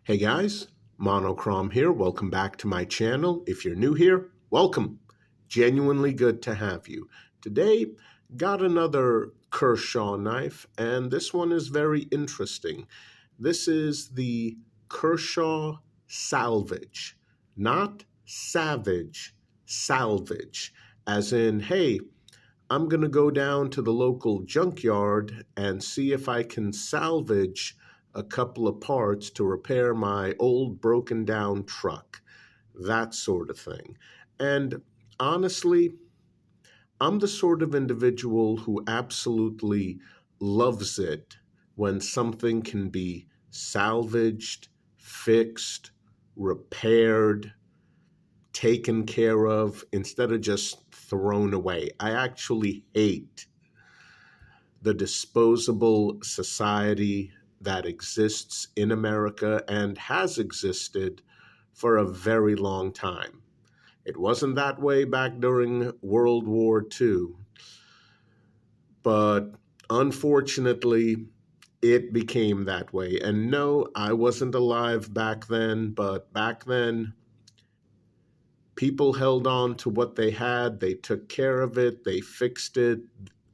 Hey guys, Monochrome here. Welcome back to my channel. If you're new here, welcome. Genuinely good to have you. Today, got another Kershaw knife, and this one is very interesting. This is the Kershaw Salvage, not Savage, Salvage, as in, hey, I'm going to go down to the local junkyard and see if I can salvage a couple of parts to repair my old broken down truck, that sort of thing. And honestly, I'm the sort of individual who absolutely loves it when something can be salvaged, fixed, repaired, taken care of instead of just thrown away. I actually hate the disposable society that exists in America and has existed for a very long time. It wasn't that way back during World War II, but unfortunately, it became that way. And no, I wasn't alive back then, but back then, people held on to what they had, they took care of it, they fixed it.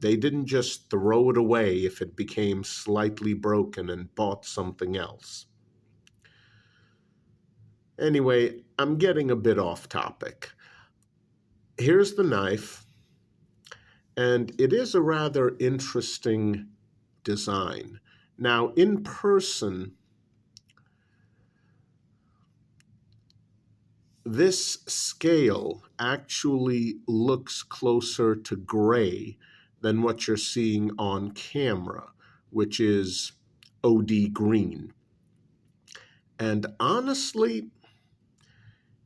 They didn't just throw it away if it became slightly broken and bought something else. Anyway, I'm getting a bit off topic. Here's the knife, and it is a rather interesting design. Now, in person, this scale actually looks closer to gray than what you're seeing on camera, which is OD green. And honestly,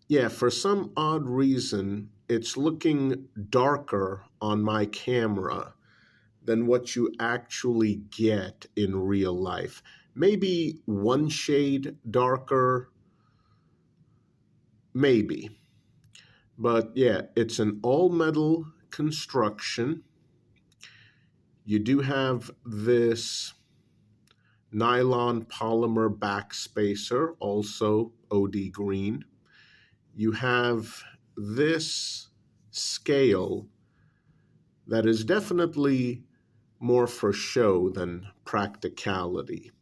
yeah, for some odd reason, it's looking darker on my camera than what you actually get in real life. Maybe one shade darker, maybe. But yeah, it's an all-metal construction. You do have this nylon polymer backspacer, also OD green. You have this scale that is definitely more for show than practicality.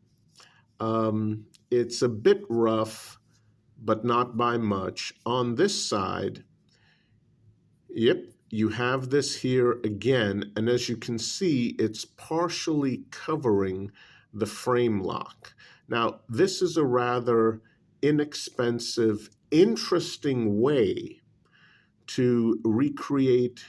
It's a bit rough, but not by much. On this side, yep, you have this here again, and as you can see, it's partially covering the frame lock. Now, this is a rather inexpensive, interesting way to recreate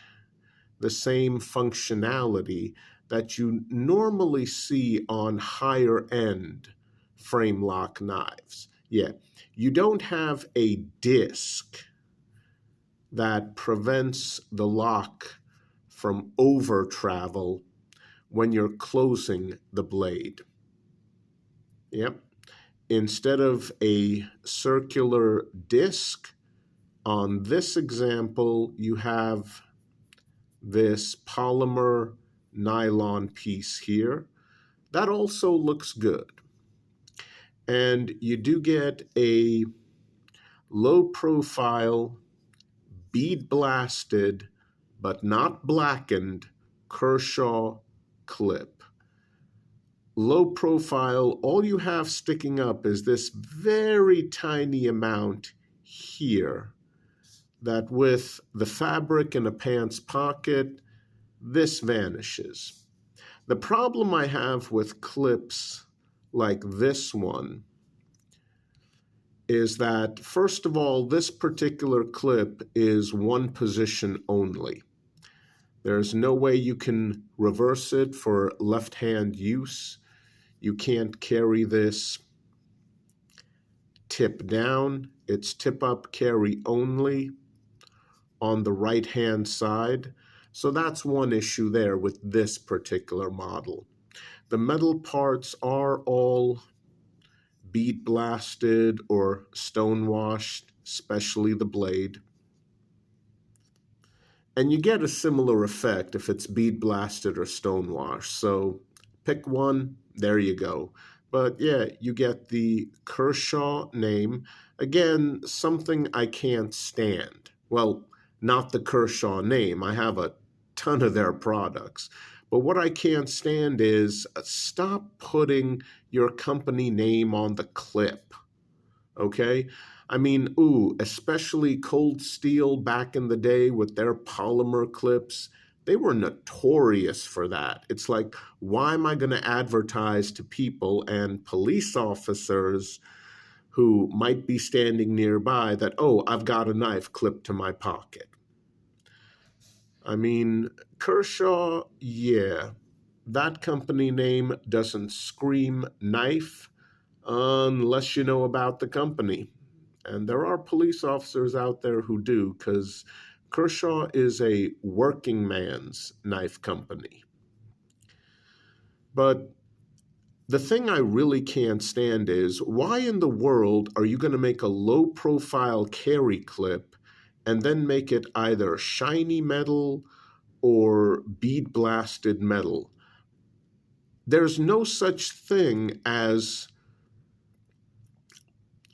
the same functionality that you normally see on higher end frame lock knives. Yeah, you don't have a disc that prevents the lock from over travel when you're closing the blade. Yep. Instead of a circular disc, on this example, you have this polymer nylon piece here. That also looks good. And you do get a low profile, bead blasted, but not blackened Kershaw clip. Low profile, all you have sticking up is this very tiny amount here that with the fabric in a pants pocket, this vanishes. The problem I have with clips like this one is that, first of all, this particular clip is one position only. There's no way you can reverse it for left-hand use. You can't carry this tip down. It's tip up, carry only on the right-hand side. So that's one issue there with this particular model. The metal parts are all bead blasted or stonewashed, especially the blade. And you get a similar effect if it's bead blasted or stonewashed. So pick one, there you go. But yeah, you get the Kershaw name. Again, something I can't stand. Well, not the Kershaw name. I have a ton of their products. But what I can't stand is stop putting your company name on the clip. Okay? I mean, especially Cold Steel back in the day with their polymer clips, they were notorious for that. It's like, why am I going to advertise to people and police officers who might be standing nearby that, oh, I've got a knife clipped to my pocket? I mean, Kershaw, yeah, that company name doesn't scream knife unless you know about the company. And there are police officers out there who do, because Kershaw is a working man's knife company. But the thing I really can't stand is, why in the world are you going to make a low profile carry clip and then make it either shiny metal or bead blasted metal? There's no such thing as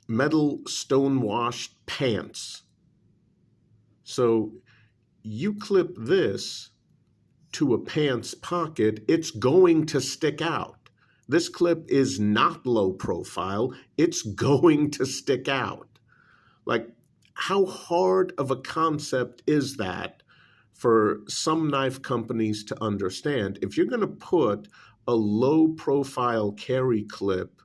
metal stonewashed pants. So you clip this to a pants pocket, it's going to stick out. This clip is not low profile, it's going to stick out. Like, how hard of a concept is that for some knife companies to understand? If you're going to put a low profile carry clip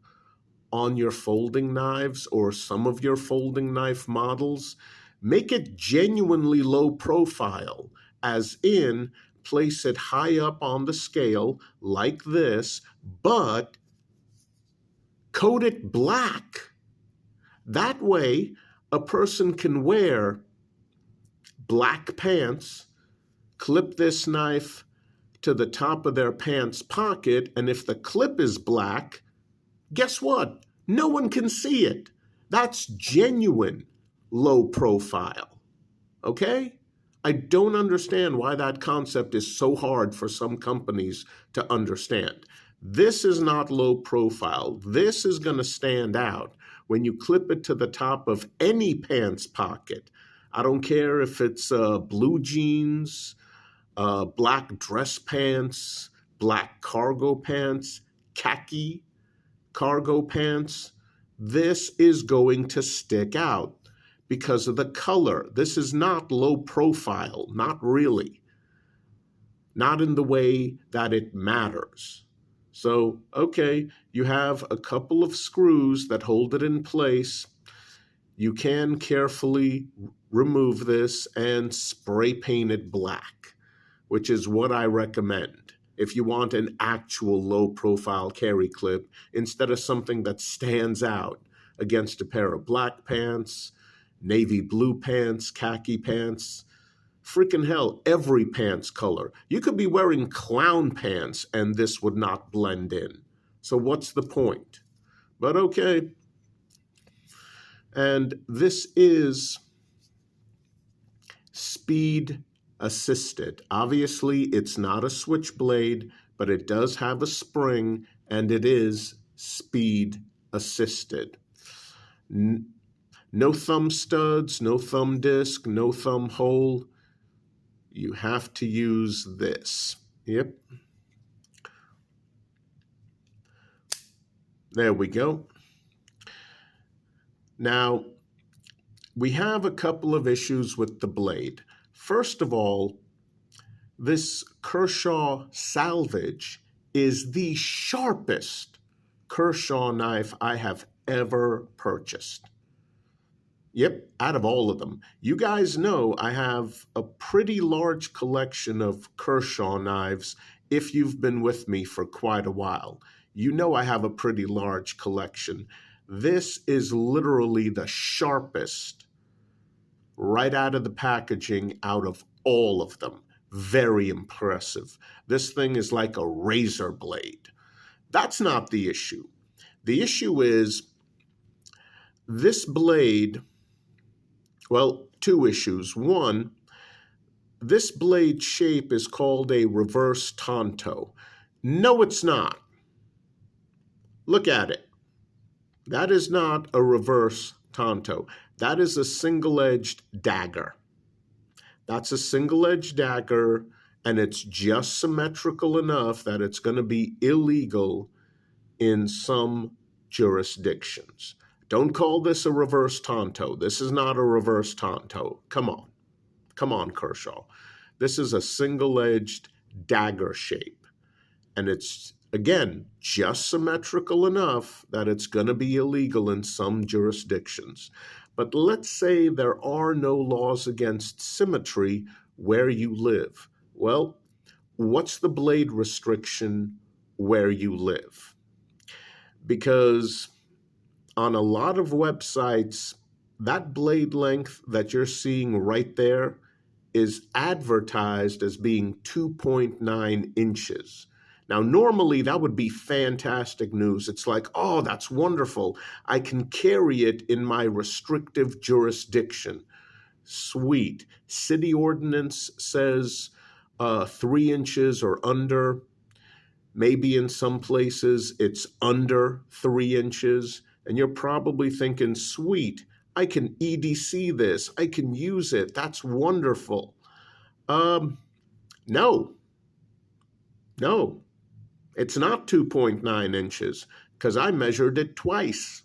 on your folding knives or some of your folding knife models, make it genuinely low profile, as in place it high up on the scale like this, but coat it black. That way, a person can wear black pants, clip this knife to the top of their pants pocket, and if the clip is black, guess what? No one can see it. That's genuine low profile. Okay? I don't understand why that concept is so hard for some companies to understand. This is not low profile. This is going to stand out when you clip it to the top of any pants pocket. I don't care if it's blue jeans, black dress pants, black cargo pants, khaki cargo pants. This is going to stick out because of the color. This is not low profile, not really. Not in the way that it matters. So, okay, you have a couple of screws that hold it in place. You can carefully remove this and spray paint it black, which is what I recommend if you want an actual low profile carry clip instead of something that stands out against a pair of black pants, navy blue pants, khaki pants. Freaking hell, every pants color. You could be wearing clown pants and this would not blend in. So what's the point? But okay. And this is speed assisted. Obviously, it's not a switchblade, but it does have a spring and it is speed assisted. No thumb studs, no thumb disc, no thumb hole. You have to use this. Yep. There we go. Now, we have a couple of issues with the blade. First of all, this Kershaw Salvage is the sharpest Kershaw knife I have ever purchased. Yep, out of all of them. You guys know I have a pretty large collection of Kershaw knives if you've been with me for quite a while. You know I have a pretty large collection. This is literally the sharpest right out of the packaging out of all of them. Very impressive. This thing is like a razor blade. That's not the issue. The issue is this blade, well, two issues. One, this blade shape is called a reverse tanto. No, it's not. Look at it. That is not a reverse tanto. That is a single-edged dagger. That's a single-edged dagger, and it's just symmetrical enough that it's going to be illegal in some jurisdictions. Don't call this a reverse tanto. This is not a reverse tanto. Come on. Come on, Kershaw. This is a single-edged dagger shape. And it's, again, just symmetrical enough that it's going to be illegal in some jurisdictions. But let's say there are no laws against symmetry where you live. Well, what's the blade restriction where you live? Because on a lot of websites, that blade length that you're seeing right there is advertised as being 2.9 inches. Now, normally that would be fantastic news. It's like, oh, that's wonderful. I can carry it in my restrictive jurisdiction. Sweet. City ordinance says 3 inches or under. Maybe in some places it's under 3 inches. And you're probably thinking, sweet, I can EDC this. I can use it. That's wonderful. No. It's not 2.9 inches because I measured it twice.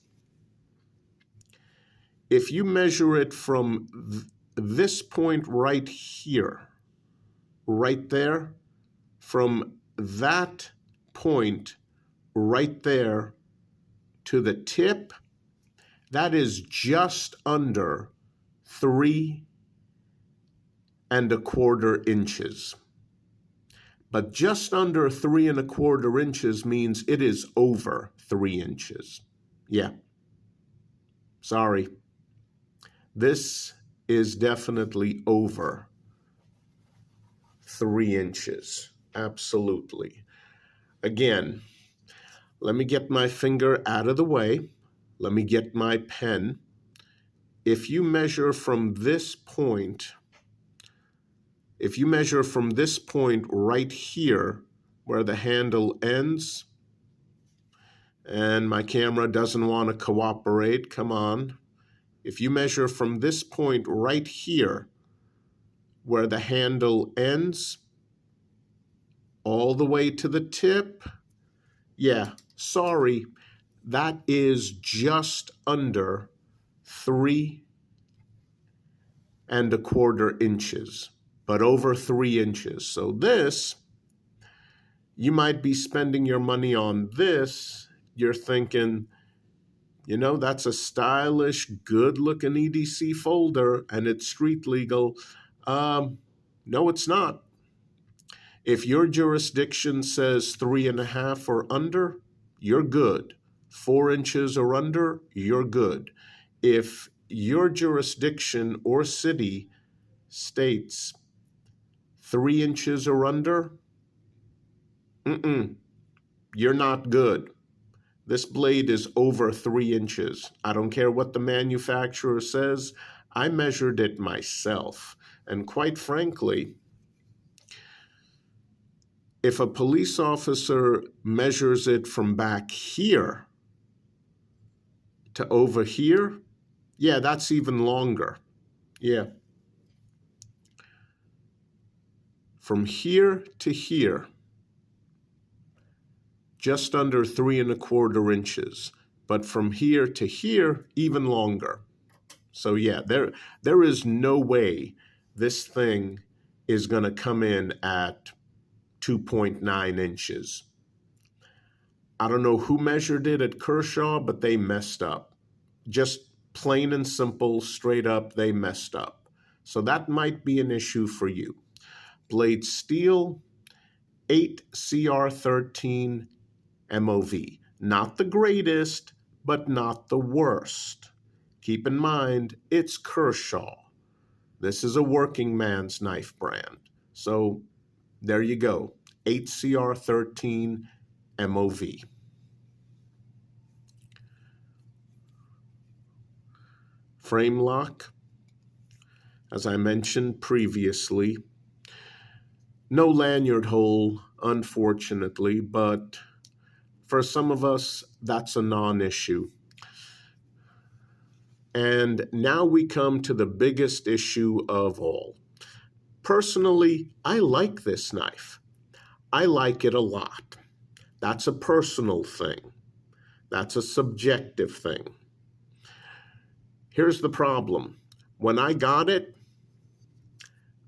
If you measure it from this point right here, right there, from that point right there to the tip, that is just under 3¼ inches. But just under 3¼ inches means it is over 3 inches. Yeah. Sorry. This is definitely over 3 inches. Absolutely. Again, let me get my finger out of the way. Let me get my pen. If you measure from this point, right here where the handle ends, and my camera doesn't want to cooperate, come on. If you measure from this point right here where the handle ends, all the way to the tip, yeah, sorry, that is just under 3¼ inches, but over 3 inches. So this, you might be spending your money on this. You're thinking, you know, that's a stylish, good-looking EDC folder, and it's street legal. No, it's not. If your jurisdiction says 3½ or under, you're good. 4 inches or under, you're good. If your jurisdiction or city states 3 inches or under, you're not good. This blade is over 3 inches. I don't care what the manufacturer says. I measured it myself. And quite frankly, if a police officer measures it from back here to over here, yeah, that's even longer. Yeah. From here to here, just under 3¼ inches. But from here to here, even longer. So yeah, there is no way this thing is going to come in at 2.9 inches. I don't know who measured it at Kershaw, but they messed up. Just plain and simple, straight up, they messed up. So that might be an issue for you. Blade steel, 8CR13 MOV. Not the greatest, but not the worst. Keep in mind, it's Kershaw. This is a working man's knife brand. So there you go, 8CR13 MOV. Frame lock, as I mentioned previously, no lanyard hole, unfortunately, but For some of us, that's a non-issue. And now we come to the biggest issue of all. Personally, I like this knife. I like it a lot. That's a personal thing. That's a subjective thing. Here's the problem. When I got it,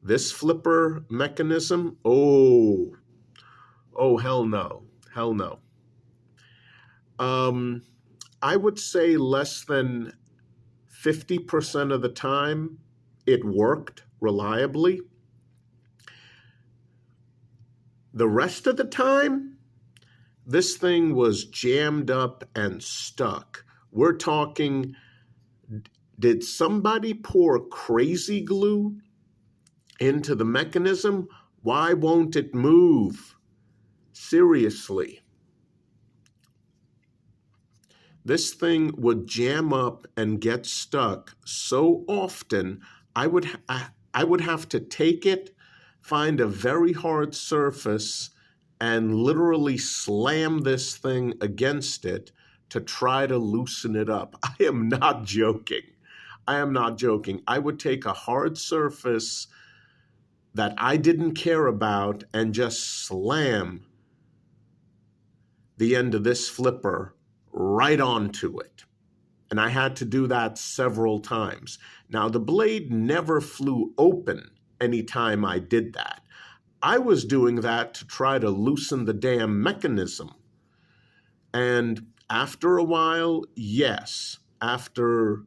this flipper mechanism, oh, hell no, hell no. I would say less than 50% of the time it worked reliably. The rest of the time, this thing was jammed up and stuck. We're talking, did somebody pour crazy glue into the mechanism? Why won't it move? Seriously. This thing would jam up and get stuck so often, I would have to take it, find a very hard surface, and literally slam this thing against it to try to loosen it up. I am not joking. I am not joking. I would take a hard surface that I didn't care about and just slam the end of this flipper right onto it. And I had to do that several times. Now, the blade never flew open anytime I did that. I was doing that to try to loosen the damn mechanism. And after a while, yes, after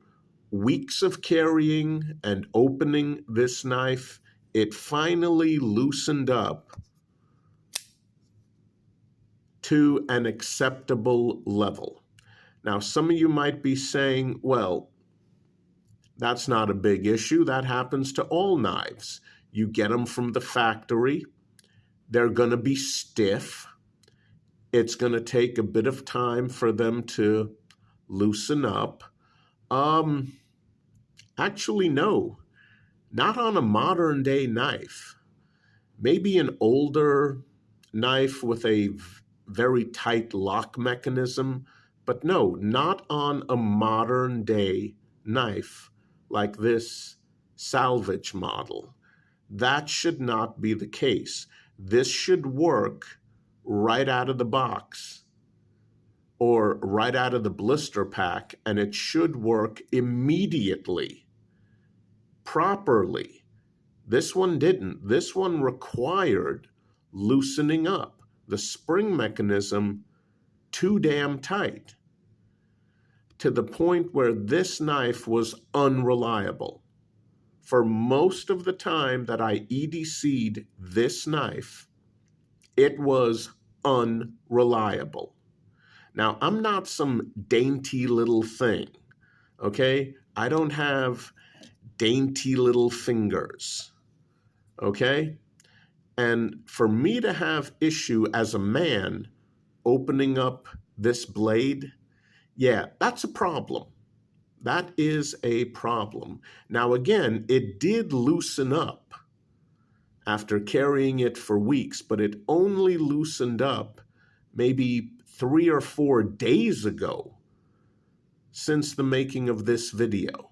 weeks of carrying and opening this knife, it finally loosened up to an acceptable level. Now, some of you might be saying, well, that's not a big issue. That happens to all knives. You get them from the factory. They're going to be stiff. It's going to take a bit of time for them to loosen up. Actually, no, not on a modern day knife. Maybe an older knife with a very tight lock mechanism, but no, not on a modern day knife like this salvage model. That should not be the case. This should work right out of the box or right out of the blister pack, and it should work immediately, properly. This one didn't. This one required loosening up the spring mechanism too damn tight, to the point where this knife was unreliable. For most of the time that I EDC'd this knife, it was unreliable. Now, I'm not some dainty little thing, okay? I don't have dainty little fingers, okay? And for me to have issue as a man opening up this blade, yeah, that's a problem. That is a problem. Now, again, it did loosen up after carrying it for weeks, but it only loosened up maybe 3 or 4 days ago since the making of this video.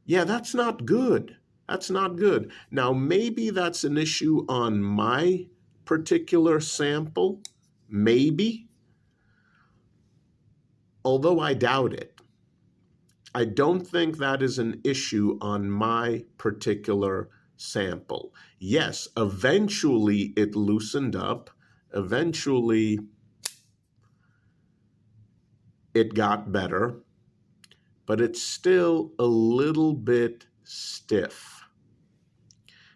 Yeah, that's not good. That's not good. Now, maybe that's an issue on my particular sample, maybe, although I doubt it. I don't think that is an issue on my particular sample. Yes, eventually it loosened up. Eventually it got better, but it's still a little bit stiff.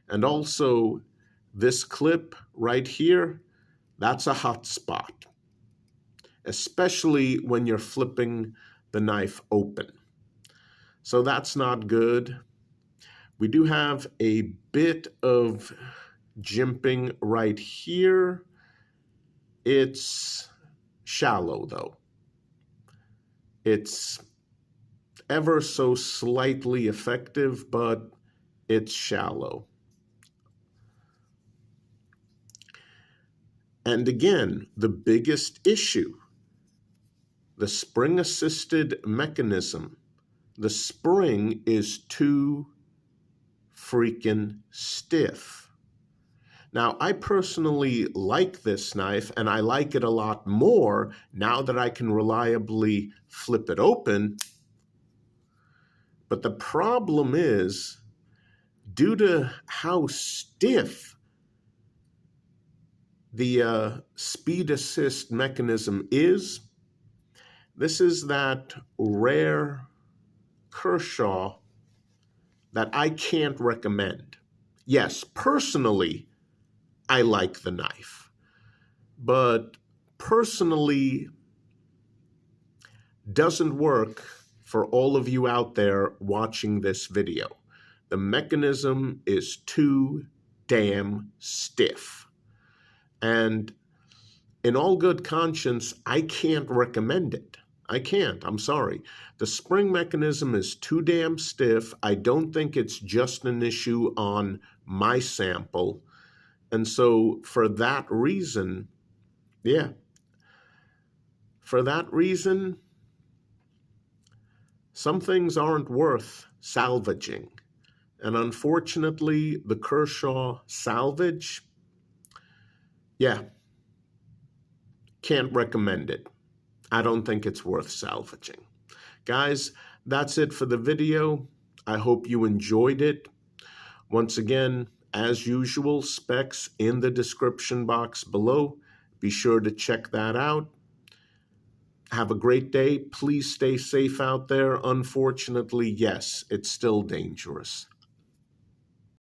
And also, this clip right here, that's a hot spot, especially when you're flipping the knife open. So that's not good. We do have a bit of jimping right here. It's shallow, though. It's ever so slightly effective, but it's shallow. And again, the biggest issue the spring-assisted mechanism, the spring is too freaking stiff. Now, I personally like this knife, and I like it a lot more now that I can reliably flip it open. But the problem is, due to how stiff the speed assist mechanism is, this is that rare Kershaw that I can't recommend. Yes, personally, I like the knife, but personally doesn't work for all of you out there watching this video. The mechanism is too damn stiff. And in all good conscience, I can't recommend it. I can't. I'm sorry. The spring mechanism is too damn stiff. I don't think it's just an issue on my sample. And so for that reason, some things aren't worth salvaging. And unfortunately, the Kershaw Salvage, can't recommend it. I don't think it's worth salvaging. Guys, that's it for the video. I hope you enjoyed it. Once again, as usual, specs in the description box below. Be sure to check that out. Have a great day. Please stay safe out there. Unfortunately, yes, it's still dangerous.